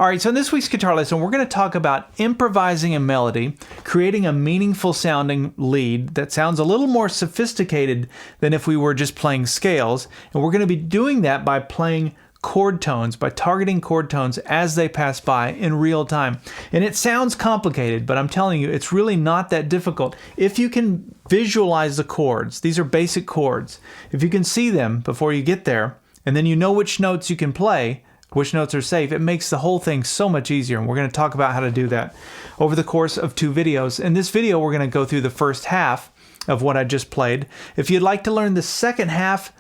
right, so in this week's guitar lesson, we're going to talk about improvising a melody, creating a meaningful sounding lead that sounds a little more sophisticated than if we were just playing scales. And we're going to be doing that by playing chord tones, by targeting chord tones as they pass by in real time. And it sounds complicated, but I'm telling you, it's really not that difficult. If you can visualize the chords, these are basic chords. If you can see them before you get there, and then you know which notes you can play, which notes are safe, it makes the whole thing so much easier. And we're going to talk about how to do that over the course of 2 videos. In this video, we're going to go through the first half of what I just played. If you'd like to learn the second half,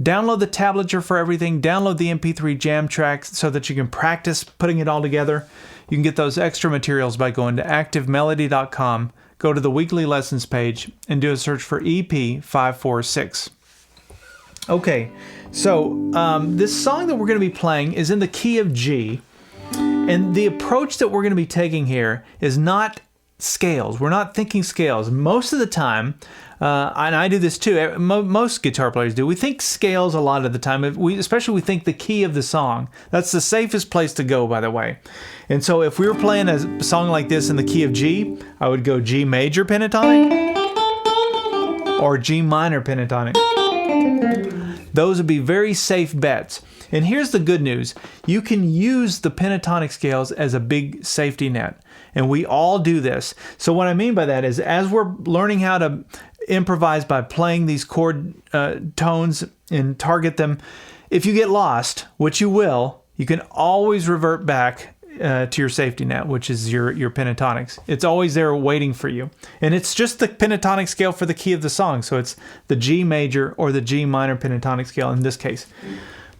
download the tablature for everything, download the MP3 jam tracks so that you can practice putting it all together. You can get those extra materials by going to activemelody.com, go to the weekly lessons page, and do a search for EP546. Okay, so this song that we're going to be playing is in the key of G, and the approach that we're going to be taking here is not scales. We're not thinking scales. Most of the time, and I do this too, most guitar players do, we think scales a lot of the time. Especially we think the key of the song. That's the safest place to go, by the way. And so if we were playing a song like this in the key of G, I would go G major pentatonic or G minor pentatonic. Those would be very safe bets. And here's the good news. You can use the pentatonic scales as a big safety net. And we all do this. So what I mean by that is as we're learning how to improvise by playing these chord tones and target them, if you get lost, which you will, you can always revert back to your safety net, which is your pentatonics. It's always there waiting for you. And it's just the pentatonic scale for the key of the song. So it's the G major or the G minor pentatonic scale in this case.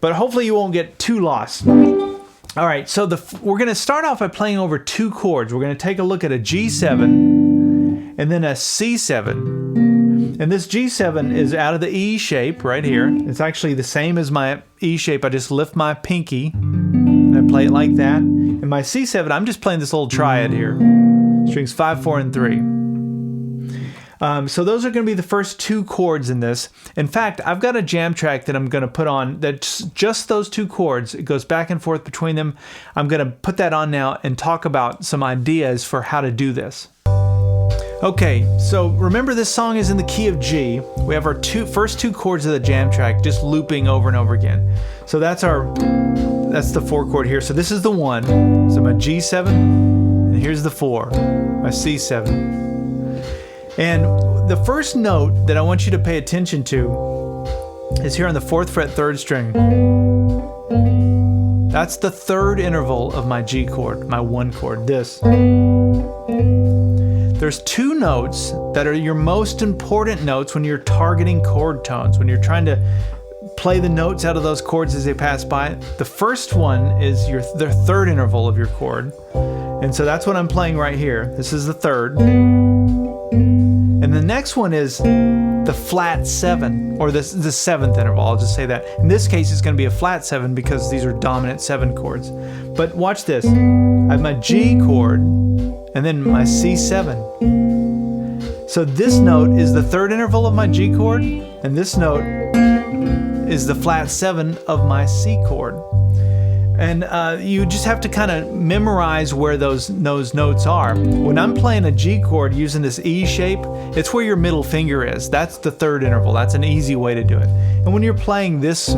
But hopefully you won't get too lost. All right, so we're going to start off by playing over 2 chords. We're going to take a look at a G7 and then a C7. And this G7 is out of the E shape right here. It's actually the same as my E shape. I just lift my pinky and I play it like that. And my C7, I'm just playing this little triad here. Strings 5, 4, and 3. So those are going to be the first 2 chords in this. In fact, I've got a jam track that I'm going to put on that's just those 2 chords. It goes back and forth between them. I'm going to put that on now and talk about some ideas for how to do this. Okay, so remember this song is in the key of G. We have our first 2 chords of the jam track just looping over and over again. So that's the 4 chord here. So this is the 1. So my G7, and here's the 4, my C7. And the first note that I want you to pay attention to is here on the 4th fret 3rd string. That's the 3rd interval of my G chord, my 1 chord, this. There's 2 notes that are your most important notes when you're targeting chord tones, when you're trying to play the notes out of those chords as they pass by. The first one is the 3rd interval of your chord. And so that's what I'm playing right here. This is the 3rd. And the next one is the flat 7, or the 7th interval. I'll just say that. In this case, it's going to be a flat 7 because these are dominant 7 chords. But watch this. I have my G chord and then my C7. So this note is the 3rd interval of my G chord, and this note is the flat 7 of my C chord. And you just have to kind of memorize where those notes are. When I'm playing a G chord using this E shape, it's where your middle finger is. That's the 3rd interval. That's an easy way to do it. And when you're playing this,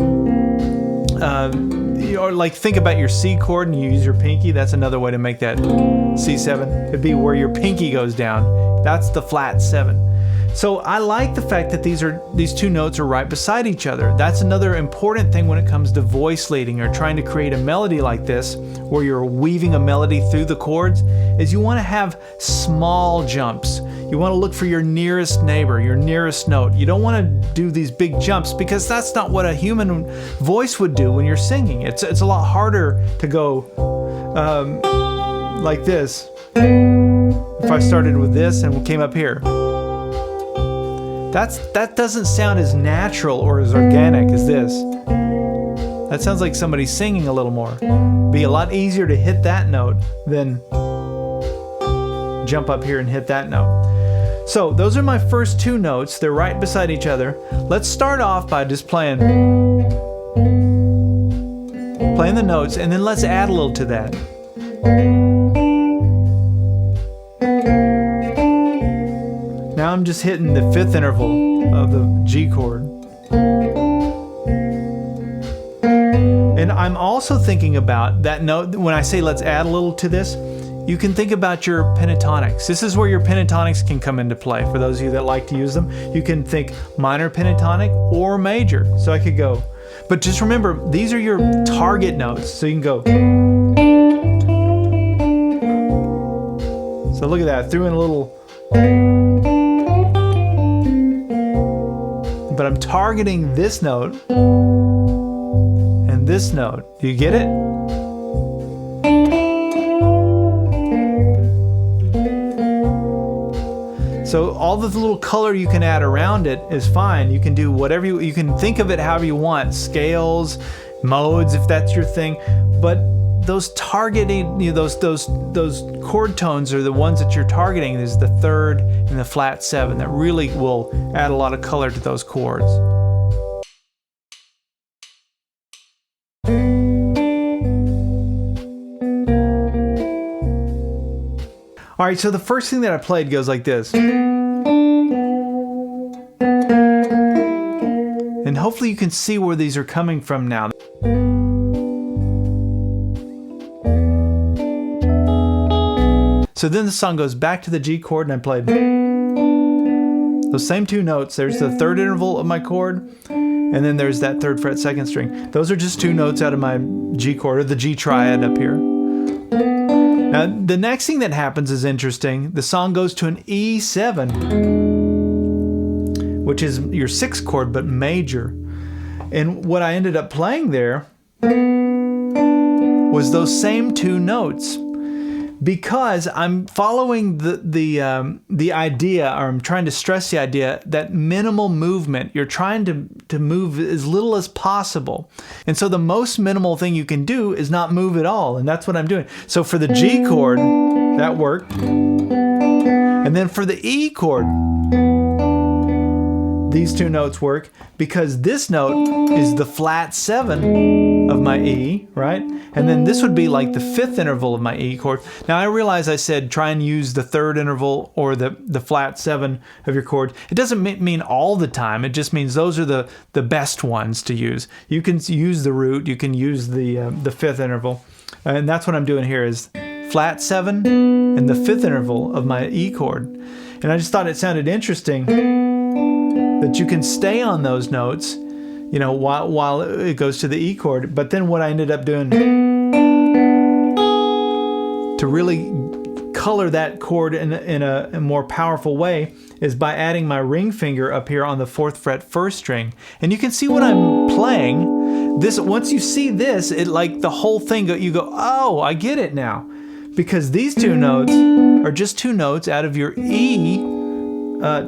or like think about your C chord and you use your pinky, that's another way to make that C7. It'd be where your pinky goes down. That's the flat 7. So I like the fact that these 2 notes are right beside each other. That's another important thing when it comes to voice leading or trying to create a melody like this, where you're weaving a melody through the chords, is you want to have small jumps. You want to look for your nearest neighbor, your nearest note. You don't want to do these big jumps because that's not what a human voice would do when you're singing. It's a lot harder to go like this. If I started with this and came up here. That doesn't sound as natural or as organic as this. That sounds like somebody singing a little more. Be a lot easier to hit that note than jump up here and hit that note. So those are my first 2 notes. They're right beside each other. Let's start off by just playing the notes, and then let's add a little to that. Now I'm just hitting the fifth interval of the G chord. And I'm also thinking about that note. When I say let's add a little to this, you can think about your pentatonics. This is where your pentatonics can come into play. For those of you that like to use them, you can think minor pentatonic or major. So I could go, but just remember, these are your target notes. So you can go. So look at that, threw in a little, but I'm targeting this note and this note. Do you get it? So all the little color you can add around it is fine. You can do whatever you can think of it however you want. Scales, modes, if that's your thing. But those targeting, those chord tones are the ones that you're targeting. Is the third and the flat seven that really will add a lot of color to those chords. All right, so the first thing that I played goes like this. And hopefully you can see where these are coming from now. So then the song goes back to the G chord and I played those same two notes. There's the third interval of my chord, and then there's that third fret second string. Those are just two notes out of my G chord, or the G triad up here. Now, the next thing that happens is interesting. The song goes to an E7, which is your sixth chord, but major. And what I ended up playing there was those same two notes, because I'm following the idea, or I'm trying to stress the idea that minimal movement. You're trying to move as little as possible. And so the most minimal thing you can do is not move at all. And that's what I'm doing. So for the G chord, that worked. And then for the E chord, these two notes work, because this note is the flat seven of my E, right? And then this would be like the fifth interval of my E chord. Now I realize I said try and use the third interval or the flat seven of your chord. It doesn't mean all the time. It just means those are the best ones to use. You can use the root, you can use the fifth interval. And that's what I'm doing here, is flat seven and the fifth interval of my E chord. And I just thought it sounded interesting that you can stay on those notes, you know, while it goes to the E chord. But then what I ended up doing to really color that chord in a more powerful way is by adding my ring finger up here on the fourth fret first string. And you can see what I'm playing. This, once you see this, it like the whole thing, you go, oh, I get it now. Because these two notes are just two notes out of your E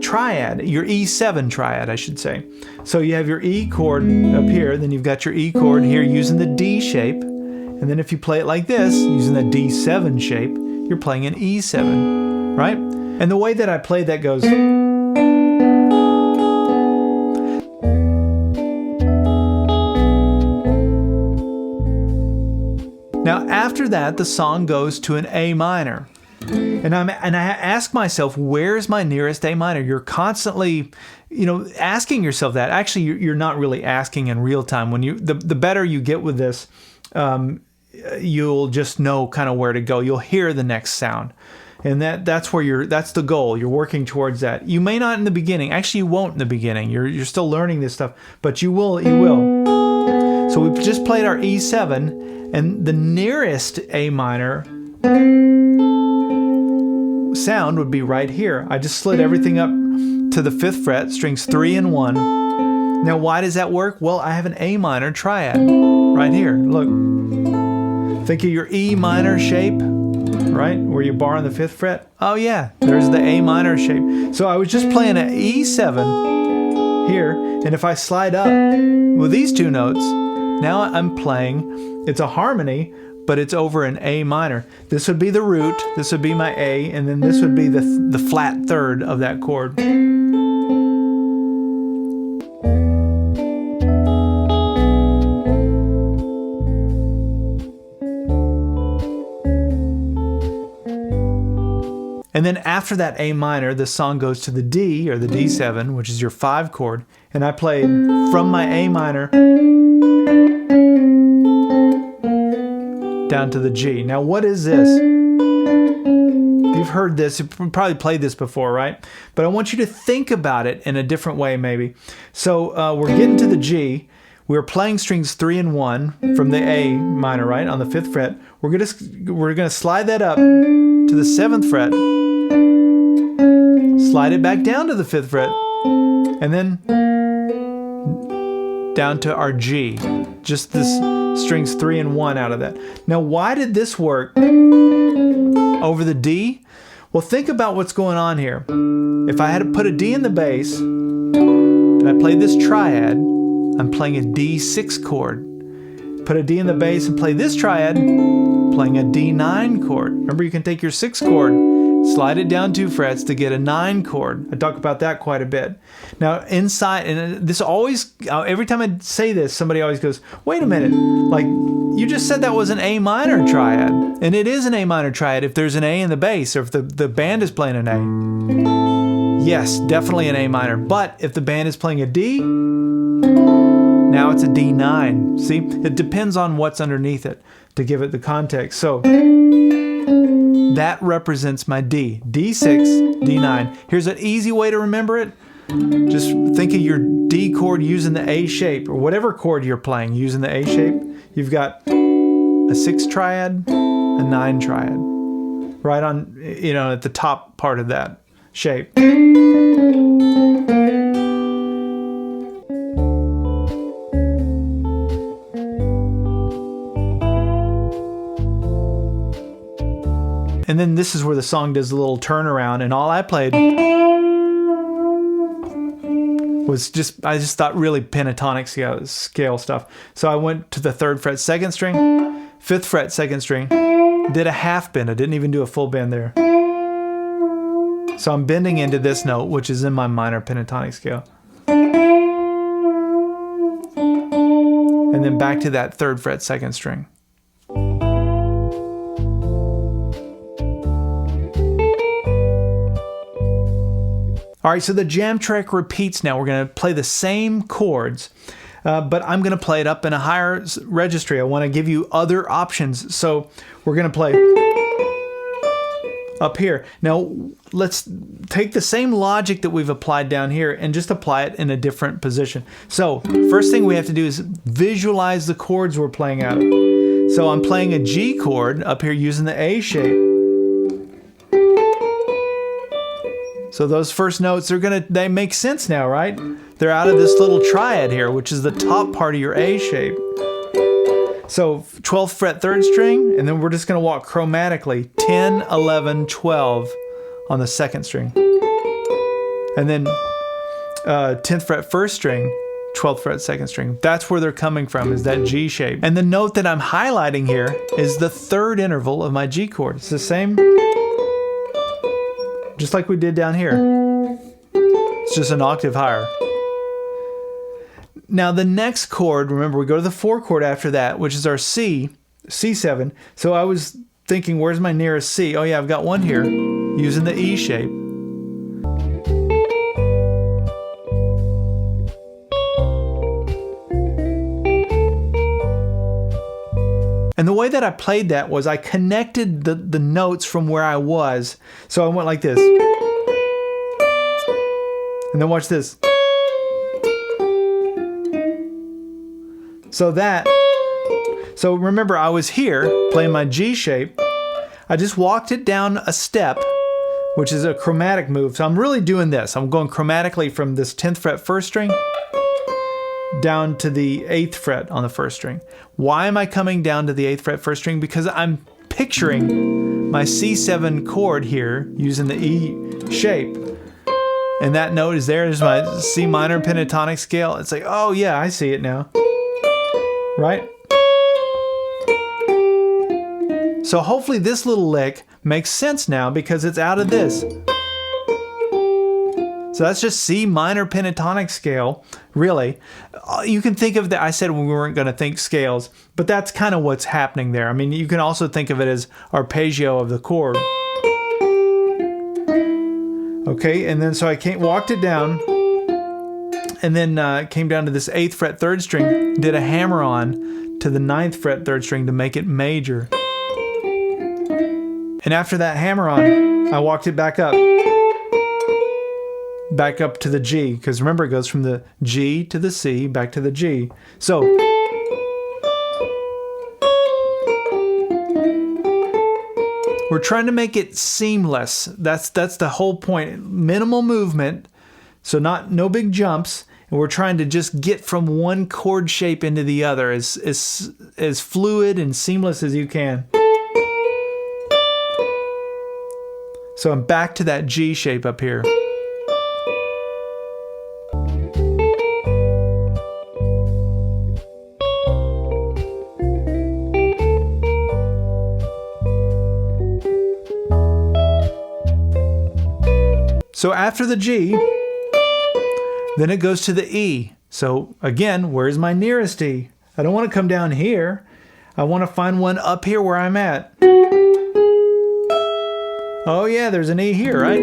triad, your E7 triad, I should say. So you have your E chord up here, then you've got your E chord here using the D shape, and then if you play it like this, using the D7 shape, you're playing an E7, right? And the way that I play that goes. Now after that, the song goes to an A minor. And I ask myself, where's my nearest A minor? You're constantly, you know, asking yourself that. Actually, you're not really asking in real time. When the better you get with this, you'll just know kind of where to go. You'll hear the next sound, and that's the goal. You're working towards that. You may not in the beginning. Actually, you won't in the beginning. You're still learning this stuff, but you will. You will. So we've just played our E7, and the nearest A minor sound would be right here. I just slid everything up to the fifth fret, strings 3 and 1. Now why does that work? Well, I have an A minor triad right here. Look. Think of your E minor shape, right? Where you bar on the fifth fret. Oh yeah, there's the A minor shape. So I was just playing an E7 here, and if I slide up with these two notes, now I'm playing, it's a harmony, but it's over an A minor. This would be the root, this would be my A, and then this would be the flat third of that chord. And then after that A minor, the song goes to the D, or the D7, which is your 5 chord. And I played from my A minor down to the G. Now what is this? You've heard this, you've probably played this before, right? But I want you to think about it in a different way maybe. So we're getting to the G. We're playing strings 3 and 1 from the A minor, right, on the 5th fret. We're gonna slide that up to the 7th fret, slide it back down to the 5th fret, and then down to our G. Just this strings 3 and 1 out of that. Now, why did this work over the D? Well, think about what's going on here. If I had to put a D in the bass, and I played this triad, I'm playing a D6 chord. Put a D in the bass and play this triad, playing a D9 chord. Remember, you can take your 6 chord, slide it down 2 frets to get a 9 chord. I talk about that quite a bit. Now, inside, and this always, every time I say this, somebody always goes, wait a minute, like, you just said that was an A minor triad. And it is an A minor triad if there's an A in the bass, or if the band is playing an A. Yes, definitely an A minor. But if the band is playing a D, now it's a D9. See, it depends on what's underneath it to give it the context. So that represents my D. D6, D9. Here's an easy way to remember it. Just think of your D chord using the A shape, or whatever chord you're playing using the A shape. You've got a 6 triad, a 9 triad, right on, at the top part of that shape. And then this is where the song does a little turnaround, and all I played was I just thought really pentatonic scale stuff. So I went to the 3rd fret 2nd string, 5th fret 2nd string, did a half bend. I didn't even do a full bend there. So I'm bending into this note, which is in my minor pentatonic scale. And then back to that 3rd fret 2nd string. All right, so the jam track repeats now. We're going to play the same chords, but I'm going to play it up in a higher registry. I want to give you other options. So we're going to play up here. Now, let's take the same logic that we've applied down here and just apply it in a different position. So first thing we have to do is visualize the chords we're playing out of. So I'm playing a G chord up here using the A shape. So those first notes they make sense now, right? They're out of this little triad here, which is the top part of your A shape. So 12th fret 3rd string, and then we're just gonna walk chromatically 10, 11, 12 on the 2nd string. And then 10th fret 1st string, 12th fret 2nd string. That's where they're coming from, is that G shape. And the note that I'm highlighting here is the 3rd interval of my G chord. It's the same, just like we did down here. It's just an octave higher. Now the next chord, remember, we go to the 4 chord after that, which is our C, C7. So I was thinking, where's my nearest C? Oh yeah, I've got one here, using the E shape. And the way that I played that was I connected the notes from where I was. So I went like this. And then watch this. So remember, I was here playing my G shape. I just walked it down a step, which is a chromatic move. So I'm really doing this. I'm going chromatically from this 10th fret 1st string down to the 8th fret on the 1st string. Why am I coming down to the 8th fret 1st string? Because I'm picturing my C7 chord here using the E shape. And that note is there. There's my C minor pentatonic scale. It's like, oh yeah, I see it now. Right? So hopefully this little lick makes sense now because it's out of this. So that's just C minor pentatonic scale, really. You can think of that, I said we weren't going to think scales, but that's kind of what's happening there. I mean, you can also think of it as arpeggio of the chord. Okay, and then so I walked it down, and then came down to this 8th fret 3rd string, did a hammer on to the 9th fret 3rd string to make it major. And after that hammer on, I walked it back up to the G, because remember it goes from the G to the C back to the G. So we're trying to make it seamless. That's the whole point. Minimal movement, so no big jumps, and we're trying to just get from one chord shape into the other as fluid and seamless as you can. So I'm back to that G shape up here. So after the G, then it goes to the E. So again, where's my nearest E? I don't want to come down here. I want to find one up here where I'm at. Oh yeah, there's an E here, right?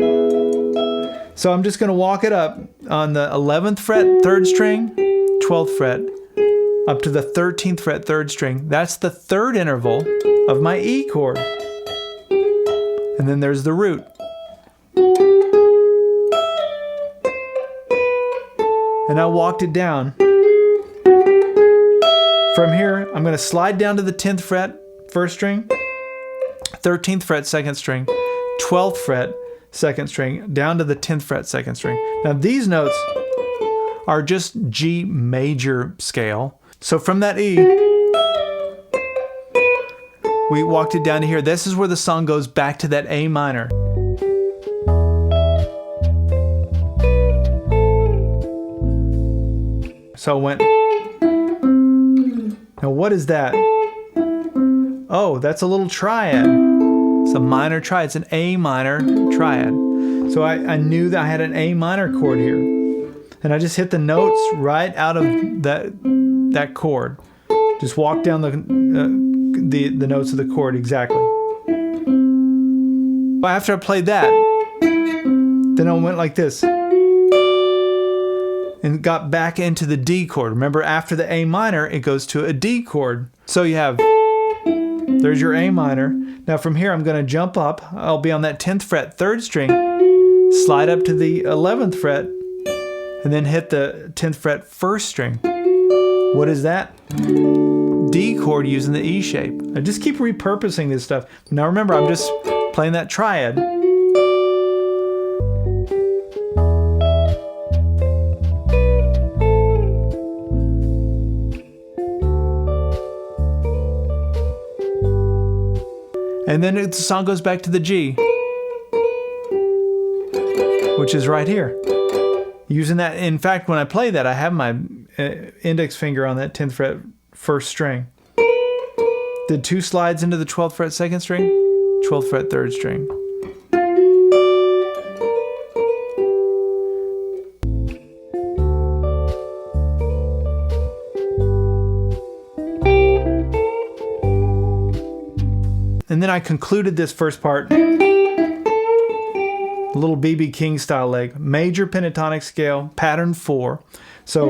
So I'm just going to walk it up on the 11th fret 3rd string, 12th fret, up to the 13th fret 3rd string. That's the 3rd interval of my E chord. And then there's the root. And I walked it down. From here, I'm going to slide down to the 10th fret, 1st string, 13th fret, 2nd string, 12th fret, 2nd string, down to the 10th fret, 2nd string. Now these notes are just G major scale. So from that E, we walked it down to here. This is where the song goes back to that A minor. So I went, now what is that? Oh, that's a little triad. It's a minor triad. It's an A minor triad. So I knew that I had an A minor chord here. And I just hit the notes right out of that chord. Just walk down the notes of the chord exactly. But after I played that, then I went like this. And got back into the D chord. Remember, after the A minor, it goes to a D chord. So you have, there's your A minor. Now from here, I'm going to jump up. I'll be on that 10th fret, 3rd string, slide up to the 11th fret, and then hit the 10th fret, 1st string. What is that? D chord using the E shape. I just keep repurposing this stuff. Now remember, I'm just playing that triad. And then the song goes back to the G, which is right here. Using that, in fact, when I play that, I have my index finger on that 10th fret 1st string. Did 2 slides into the 12th fret 2nd string, 12th fret 3rd string. And then I concluded this first part, a little B.B. King style leg, major pentatonic scale, pattern 4. So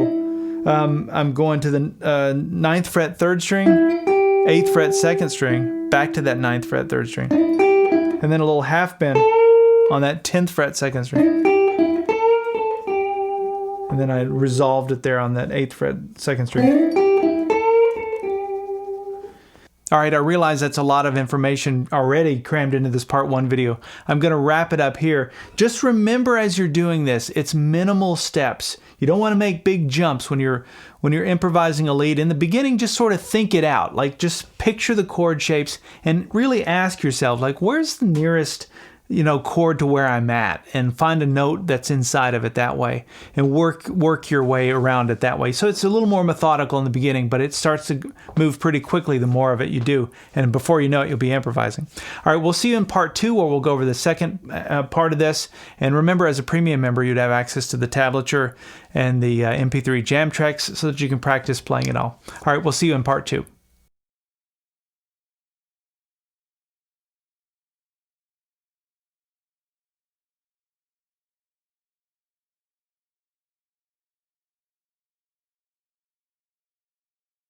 I'm going to the 9th fret 3rd string, 8th fret 2nd string, back to that 9th fret 3rd string, and then a little half bend on that 10th fret 2nd string. And then I resolved it there on that 8th fret 2nd string. All right, I realize that's a lot of information already crammed into this part 1 video. I'm going to wrap it up here. Just remember as you're doing this, it's minimal steps. You don't want to make big jumps when you're improvising a lead. In the beginning, just sort of think it out. Like just picture the chord shapes and really ask yourself, like, where's the nearest chord to where I'm at, and find a note that's inside of it that way, and work your way around it that way. So it's a little more methodical in the beginning, but it starts to move pretty quickly the more of it you do, and before you know it, you'll be improvising. All right, we'll see you in part 2, where we'll go over the second part of this. And remember, as a premium member, you'd have access to the tablature and the MP3 jam tracks so that you can practice playing it all. All right, we'll see you in part 2.